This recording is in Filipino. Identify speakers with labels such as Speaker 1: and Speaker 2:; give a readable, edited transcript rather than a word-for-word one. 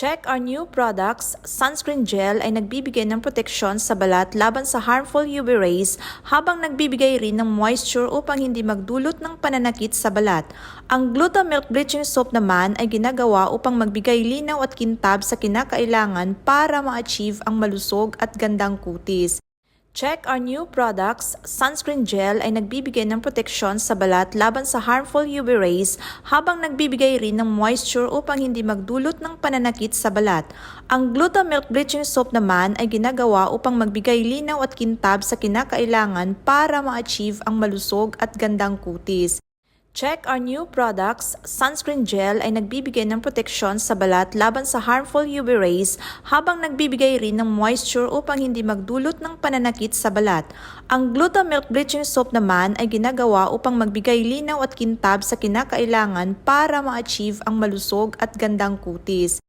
Speaker 1: Check our new products. Sunscreen gel ay nagbibigay ng proteksyon sa balat laban sa harmful UV rays habang nagbibigay rin ng moisture upang hindi magdulot ng pananakit sa balat. Ang Glutamilk Bleaching Soap naman ay ginagawa upang magbigay linaw at kintab sa kinakailangan para ma-achieve ang malusog at gandang kutis. Check our new products. Sunscreen gel ay nagbibigay ng proteksyon sa balat laban sa harmful UV rays habang nagbibigay rin ng moisture upang hindi magdulot ng pananakit sa balat. Ang Glutamilk Bleaching Soap naman ay ginagawa upang magbigay linaw at kintab sa kinakailangan para ma-achieve ang malusog at gandang kutis. Check our new products. Sunscreen gel ay nagbibigay ng proteksyon sa balat laban sa harmful UV rays habang nagbibigay rin ng moisture upang hindi magdulot ng pananakit sa balat. Ang Glutamilk Bleaching Soap naman ay ginagawa upang magbigay linaw at kintab sa kinakailangan para ma-achieve ang malusog at gandang kutis.